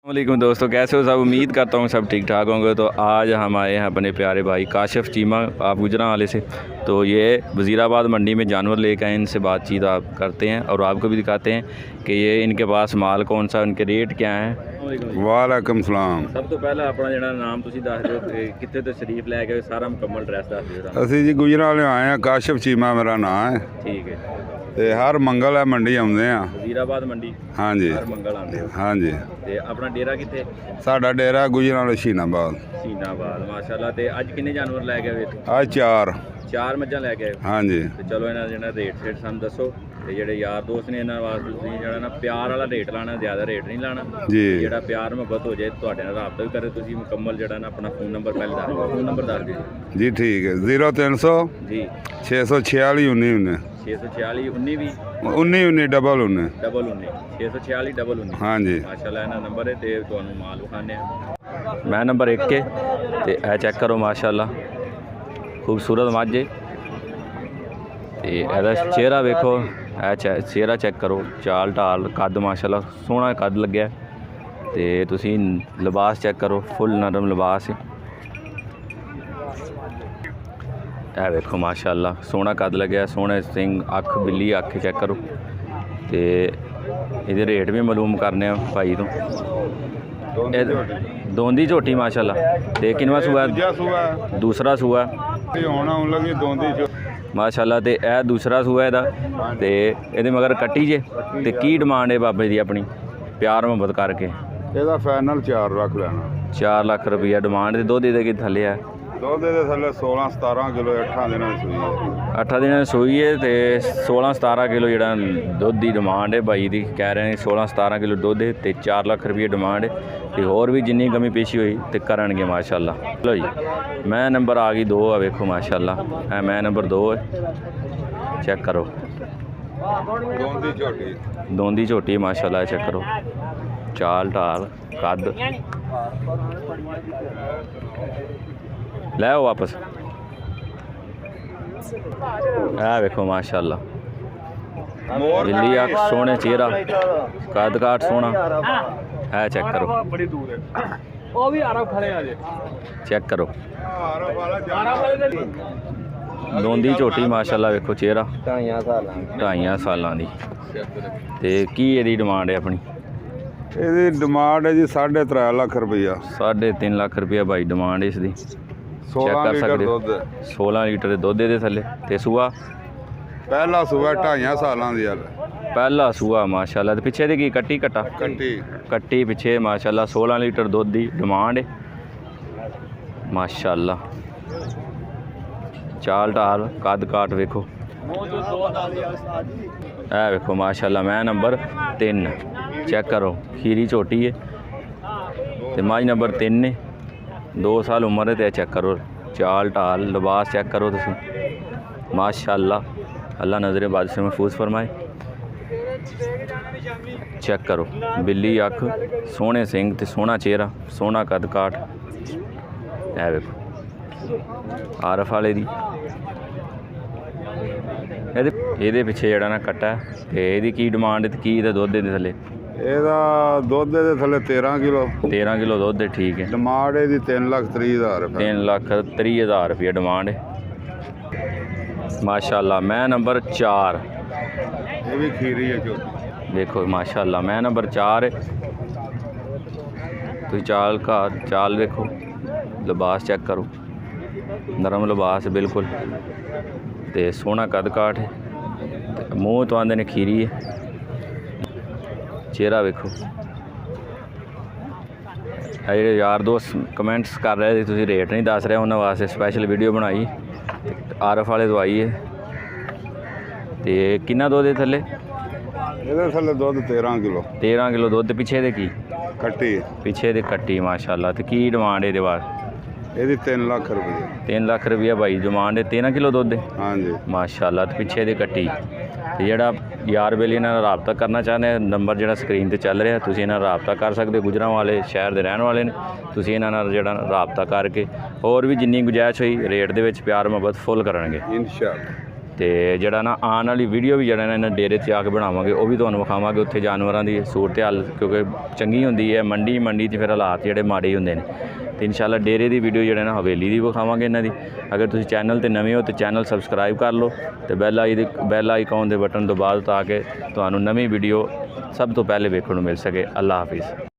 वालेकुम दोस्तों, कैसे हो सब। उम्मीद करता हूँ सब ठीक ठाक होंगे। तो आज हम आए हैं अपने प्यारे भाई काशिफ चीमा आप गुजरांवाले से। तो ये वज़ीराबाद मंडी में जानवर लेकर आए, इनसे बातचीत आप करते हैं और आपको भी दिखाते हैं कि ये इनके पास माल कौन सा, उनके रेट क्या हैं। वालेकुम सलाम। सब तो पहले अपना जो नाम तुम दस दो, कितने तो शरीफ लैके सारा मुकम्मल ड्रैस दस दो। असी जी गुजरांवाले आए हैं, काशिफ चीमा मेरा नाम है। ठीक है। ਤੇ ਹਰ ਮੰਗਲ ਹੈ ਮੰਡੀ ਆਉਂਦੇ ਆ। वज़ीराबाद मंडी ਹਾਂਜੀ हर मंगल आते हो। ਹਾਂਜੀ ਤੇ ਆਪਣਾ ਡੇਰਾ ਕਿੱਥੇ? ਸਾਡਾ ਡੇਰਾ ਗੁਜਰਾਂਵਾਲੇ ਸ਼ੀਨਾਬਾਦ। ਸੀਨਾਬਾਦ। ਮਾਸ਼ਾਅੱਲਾ। ਤੇ ਅੱਜ ਕਿੰਨੇ ਜਾਨਵਰ ਲੈ ਕੇ ਆਏ? ਅੱਜ ਚਾਰ ਮੱਝਾਂ ਲੈ ਕੇ ਆਏ। ਹਾਂਜੀ ਤੇ ਚਲੋ ਇਹਨਾਂ ਦਾ ਜਿਹੜਾ ਰੇਟ ਸਾਨੂੰ ਦੱਸੋ। ਤੇ ਜਿਹੜੇ ਯਾਰ ਦੋਸਤ ਨੇ ਇਹਨਾਂ ਵਾਸਤੇ ਤੁਸੀਂ ਜਿਹੜਾ ਨਾ ਪਿਆਰ ਵਾਲਾ ਰੇਟ ਲਾਣਾ, ਜ਼ਿਆਦਾ ਰੇਟ ਨਹੀਂ ਲਾਣਾ ਜੀ। ਜਿਹੜਾ ਪਿਆਰ ਮੁਹੱਬਤ ਹੋ ਜਾਏ, ਤੁਹਾਡੇ ਨਾਲ ਰਾਬਤਾ ਵੀ ਕਰੇ, ਤੁਸੀਂ ਮੁਕੰਮਲ ਜਿਹੜਾ ਨਾ ਆਪਣਾ ਫ਼ੋਨ ਨੰਬਰ ਪਹਿਲੇ ਦੱਸ ਦਿਓ। ਫ਼ੋਨ ਨੰਬਰ ਦੱਸ ਦਿਓ ਜੀ। ਠੀਕ ਹੈ 0300 ਜੀ 646 19 646 19 ਵੀ 19 ਡਬਲ 19 ਡਬਲ 19 646 ਡਬਲ 19। ਹਾਂਜੀ ਮਾਸ਼ਾਅੱਲਾ ਇਹਨਾਂ ਨੰਬਰ ਹੈ ਤੇ ਤੁਹਾਨੂੰ ਮਾਲ ਵਿਖਾਣੇ ਆ। ਮੈਂ ਨੰਬਰ 1 ਹੈ ਤੇ ਇਹ ਚੈੱਕ ਕਰੋ ਮਾਸ਼ਾਅੱਲਾ, ਖੂਬਸੂਰਤ ਮੱਝ ਹੈ ਤੇ ਇਹਦਾ ਚਿਹਰਾ ਵੇਖੋ, ਇਹ ਚਿਹਰਾ ਚੈੱਕ ਕਰੋ, ਚਾਲ ਢਾਲ ਕੱਦ ਮਾਸ਼ਾਅੱਲਾ ਸੋਹਣਾ ਕੱਦ ਲੱਗਿਆ। ਤੇ ਤੁਸੀਂ ਲਿਬਾਸ ਚੈੱਕ ਕਰੋ, ਫੁੱਲ ਨਰਮ ਲਿਬਾਸ ਹੈ। ਇਹ ਵੇਖੋ ਮਾਸ਼ਾਅੱਲਾ ਸੋਹਣਾ ਕੱਦ ਲੱਗਿਆ, ਸੋਹਣੇ ਸਿੰਘ, ਅੱਖ ਬਿੱਲੀ ਅੱਖ ਚੈੱਕ ਕਰੋ। ਤੇ ਇਹਦੇ ਰੇਟ ਵੀ ਮਾਲੂਮ ਕਰਨੇ ਆ ਭਾਈ ਤੋਂ। ਦੋਂਦੀ ਝੋਟੀ ਮਾਸ਼ਾਅੱਲਾ। ਤੇ ਕਿੰਨਵਾਂ ਸੂਆ? ਦੂਸਰਾ ਸੂਆ ਹੁਣ ਲੱਗੀ ਦੋਂਦੀ ਮਾਸ਼ਾਅੱਲਾ। ਤੇ ਇਹ ਦੂਸਰਾ ਸੂਆ ਇਹਦਾ। ਤੇ ਇਹਦੇ ਮਗਰ ਕੱਟੀ ਜੇ। ਤੇ ਕੀ ਡਿਮਾਂਡ ਹੈ ਬਾਬੇ ਦੀ ਆਪਣੀ ਪਿਆਰ ਮੁਹੱਬਤ ਕਰਕੇ? ਇਹਦਾ ਫਾਈਨਲ 4 ਲੱਖ ਲੈਣਾ। 4 ਲੱਖ ਰੁਪਈਆ ਡਿਮਾਂਡ। ਤੇ ਦੁੱਧ ਇਹਦੇ ਕੀ ਥੱਲੇ ਆ? ਦੁੱਧ ਦੇ ਥੱਲੇ 16-17 ਕਿਲੋ 8 ਦਿਨਾਂ ਦੀ ਸੂਈ ਹੈ। 8 ਦਿਨਾਂ ਦੀ ਸੂਈ ਹੈ ਤੇ 16-17 ਕਿਲੋ ਜਿਹੜਾ ਦੁੱਧ ਦੀ ਡਿਮਾਂਡ ਹੈ ਬਾਈ ਦੀ। ਕਹਿ ਰਹੇ ਨੇ 16-17 ਕਿਲੋ ਦੁੱਧ ਹੈ ਤੇ 4 ਲੱਖ ਰੁਪਈਆ ਡਿਮਾਂਡ ਹੈ। ਤੇ ਹੋਰ ਵੀ ਜਿੰਨੀ ਕਮੀ ਪੇਸ਼ੀ ਹੋਈ ਤੇ ਕਰਨਗੇ ਮਾਸ਼ਾਅੱਲਾ। ਚਲੋ ਜੀ, ਮੈਂ ਨੰਬਰ ਆ ਗਈ 2 ਆ, ਵੇਖੋ ਮਾਸ਼ਾਅੱਲਾ ਇਹ ਮੈਂ ਨੰਬਰ 2 ਹੈ, ਚੈੱਕ ਕਰੋ। ਦੋਂਦੀ ਝੋਟੀ ਮਾਸ਼ਾਅੱਲਾ, ਚੈੱਕ ਕਰੋ ਚਾਲ ਢਾਲ ਕੱਦ। ਲੈ ਆਓ ਵਾਪਸ। ਇਹ ਵੇਖੋ ਮਾਸ਼ਾਅੱਲਾ, ਬਿੱਲੀ ਅੱਖ, ਸੋਹਣੇ ਚਿਹਰਾ, ਕੱਦ ਕਾਠ ਸੋਹਣਾ। ਇਹ ਚੈੱਕ ਕਰੋ, ਬੜੀ ਦੂਰ ਹੈ ਉਹ ਵੀ ਆਰਬ ਖੜੇ ਆ ਜੇ ਚੈੱਕ ਕਰੋ। ਦੋਂਦੀ ਝੋਟੀ ਮਾਸ਼ਾਅੱਲਾ, ਵੇਖੋ ਚਿਹਰਾ 2.5 ਸਾਲਾਂ ਦੀ। ਤੇ ਕੀ ਇਹਦੀ ਡਿਮਾਂਡ ਹੈ ਆਪਣੀ? ਇਹਦੀ ਡਿਮਾਂਡ ਹੈ ਜੀ 3.5 ਲੱਖ ਰੁਪਈਆ। 3.5 ਲੱਖ ਰੁਪਈਆ ਬਾਈ ਡਿਮਾਂਡ ਇਸ ਦੀ। ਚੈੱਕ ਕਰ ਸਕਦੇ ਹੋ, 16 ਲੀਟਰ ਦੇ ਦੁੱਧ ਦੇ ਥੱਲੇ। ਤੇ ਸੂਆ ਪਹਿਲਾ ਸੂਆ 2.5 ਸਾਲਾਂ ਦੀ ਹਾਲ ਪਹਿਲਾ ਸੂਆ ਮਾਸ਼ਾਅੱਲਾ। ਤੇ ਪਿੱਛੇ ਦੇ ਕੀ ਕੱਟੀ ਕੱਟਾ? ਕੱਟੀ ਪਿੱਛੇ ਮਾਸ਼ਾਅੱਲਾ। 16 ਲੀਟਰ ਦੁੱਧ ਦੀ ਡਿਮਾਂਡ ਹੈ ਮਾਸ਼ਾਅੱਲਾ। ਚਾਲ ਢਾਲ ਕੱਦ ਕਾਠ ਵੇਖੋ। ਇਹ ਵੇਖੋ ਮਾਸ਼ਾਅੱਲਾ, ਮੈਂ ਨੰਬਰ 3 ਚੈੱਕ ਕਰੋ। ਖੀਰੀ ਝੋਟੀ ਹੈ ਤੇ ਮੱਝ ਨੰਬਰ 3 ਨੇ, 2 ਸਾਲ ਉਮਰ ਹੈ। ਤੇ ਚੈੱਕ ਕਰੋ ਚਾਲ ਢਾਲ ਲਿਬਾਸ ਚੈੱਕ ਕਰੋ ਤੁਸੀਂ ਮਾਸ਼ਾਅੱਲਾ। अल्लाह नज़र बाद से महफूज फरमाए। चेक करो बिल्ली अख, सोहने सिंह ते सोहना चेहरा, सोहना कद काठ। ए वेखो आरफ वाले दी। ਇਹਦੇ ਪਿੱਛੇ ਜਿਹੜਾ ਨਾ ਕੱਟਾ ਤੇ ਇਹਦੀ ਕੀ ਡਿਮਾਂਡ ਤੇ ਕੀ ਇਹਦਾ ਦੁੱਧ ਦੇ ਥੱਲੇ? ਇਹਦਾ ਦੁੱਧ ਦੇ ਥੱਲੇ 13 ਕਿਲੋ 13 ਕਿਲੋ ਦੁੱਧ ਹੈ। ਠੀਕ ਹੈ। ਡਿਮਾਂਡ ਇਹਦੀ 3,30,000 ਰੁਪਏ। 3,30,000 ਰੁਪਏ ਡਿਮਾਂਡ ਹੈ ਮਾਸ਼ਾਅੱਲਾ। ਮੈਂ ਨੰਬਰ 4 ਇਹ ਵੀ ਖੀਰੀ ਹੈ ਜੋ ਦੇਖੋ ਮਾਸ਼ਾਅੱਲਾ। ਮੈਂ ਨੰਬਰ 4 ਹੈ। ਤੁਸੀਂ ਚਾਲ ਵੇਖੋ, ਲਿਬਾਸ ਚੈੱਕ ਕਰੋ, ਨਰਮ ਲਿਬਾਸ ਬਿਲਕੁਲ ਤੇ ਸੋਹਣਾ ਕੱਦ ਕਾਠ ਹੈ। ਮੂੰਹ ਤੋਂ ਆਂਦੇ ਨੇ ਖੀਰੀ ਹੈ। ਚਿਹਰਾ ਵੇਖੋ। ਜਿਹੜੇ ਯਾਰ ਦੋਸਤ ਕਮੈਂਟਸ ਕਰ ਰਹੇ ਸੀ ਤੁਸੀਂ ਰੇਟ ਨਹੀਂ ਦੱਸ ਰਹੇ, ਉਹਨਾਂ ਵਾਸਤੇ ਸਪੈਸ਼ਲ ਵੀਡੀਓ ਬਣਾਈ। ਆਰਫ ਵਾਲੇ ਦਵਾਈ ਹੈ। ਤੇ ਕਿੰਨਾ ਦੁੱਧ ਦੇ ਥੱਲੇ? ਇਹਦੇ ਥੱਲੇ ਦੁੱਧ 13 ਕਿਲੋ 13 ਕਿਲੋ ਦੁੱਧ। ਪਿੱਛੇ ਦੇ ਕੀ? ਕੱਟੀ ਪਿੱਛੇ ਦੇ ਕੱਟੀ ਮਾਸ਼ਾਅੱਲਾ। ਤੇ ਕੀ ਡਿਮਾਂਡ ਇਹਦੇ ਬਾਅਦ? ਇਹਦੀ 3 ਲੱਖ ਰੁਪਏ। 3 ਲੱਖ ਰੁਪਈਆ ਬਾਈ ਡਿਮਾਂਡ ਹੈ। 13 ਕਿਲੋ ਦੁੱਧ ਹੈ ਹਾਂਜੀ ਮਾਸ਼ਾਅੱਲਾ। ਤੇ ਪਿੱਛੇ ਦੇ ਕੱਟੀ। ਤੇ ਜਿਹੜਾ ਯਾਰ ਬੇਲੀ ਇਹਨਾਂ ਨਾਲ ਰਾਬਤਾ ਕਰਨਾ ਚਾਹੁੰਦੇ, ਨੰਬਰ ਜਿਹੜਾ ਸਕਰੀਨ ਤੇ ਚੱਲ ਰਿਹਾ, ਤੁਸੀਂ ਇਹਨਾਂ ਨਾਲ ਰਾਬਤਾ ਕਰ ਸਕਦੇ ਹੋ। ਗੁਜਰਾਂਵਾਲੇ ਸ਼ਹਿਰ ਦੇ ਰਹਿਣ ਵਾਲੇ ਨੇ। ਤੁਸੀਂ ਇਹਨਾਂ ਨਾਲ ਜਿਹੜਾ ਰਾਬਤਾ ਕਰਕੇ ਹੋਰ ਵੀ ਜਿੰਨੀ ਗੁੰਜਾਇਸ਼ ਹੋਈ ਰੇਟ ਦੇ ਵਿੱਚ ਪਿਆਰ ਮੁਹੱਬਤ ਫੁੱਲ ਕਰਨਗੇ ਇਨਸ਼ਾਅੱਲਾ। ਤੇ ਜਿਹੜਾ ਨਾ ਆਉਣ ਵਾਲੀ ਵੀਡੀਓ ਵੀ ਜਿਹੜਾ ਨਾ ਇਹਨਾਂ ਡੇਰੇ 'ਤੇ ਆ ਕੇ ਬਣਾਵਾਂਗੇ, ਉਹ ਵੀ ਤੁਹਾਨੂੰ ਵਿਖਾਵਾਂਗੇ ਉੱਥੇ ਜਾਨਵਰਾਂ ਦੀ ਸੂਰਤ ਹਾਲ, ਕਿਉਂਕਿ ਚੰਗੀ ਹੁੰਦੀ ਹੈ। ਮੰਡੀ 'ਚ ਫਿਰ ਹਾਲਾਤ ਜਿਹੜੇ ਮਾੜੇ ਹੀ ਹੁੰਦੇ ਨੇ। ਤੇ ਇਨਸ਼ਾਅੱਲਾ ਡੇਰੇ ਦੀ ਵੀਡੀਓ ਜਿਹੜਾ ਨਾ ਹਵੇਲੀ ਦੀ ਵਿਖਾਵਾਂਗੇ ਇਹਨਾਂ ਦੀ। ਅਗਰ ਤੁਸੀਂ ਚੈਨਲ ਤੇ ਨਵੇਂ ਹੋ ਤੇ ਚੈਨਲ ਸਬਸਕ੍ਰਾਈਬ ਕਰ ਲਓ ਤੇ ਬੈਲ ਆਈਕਨ ਦੇ ਬਟਨ ਦਬਾ ਦਿਓ ਤਾਂ ਕਿ ਤੁਹਾਨੂੰ ਨਵੀਂ ਵੀਡੀਓ ਸਭ ਤੋਂ ਪਹਿਲੇ ਵੇਖਣ ਨੂੰ ਮਿਲ ਸਕੇ। ਅੱਲਾ ਹਾਫਿਜ਼।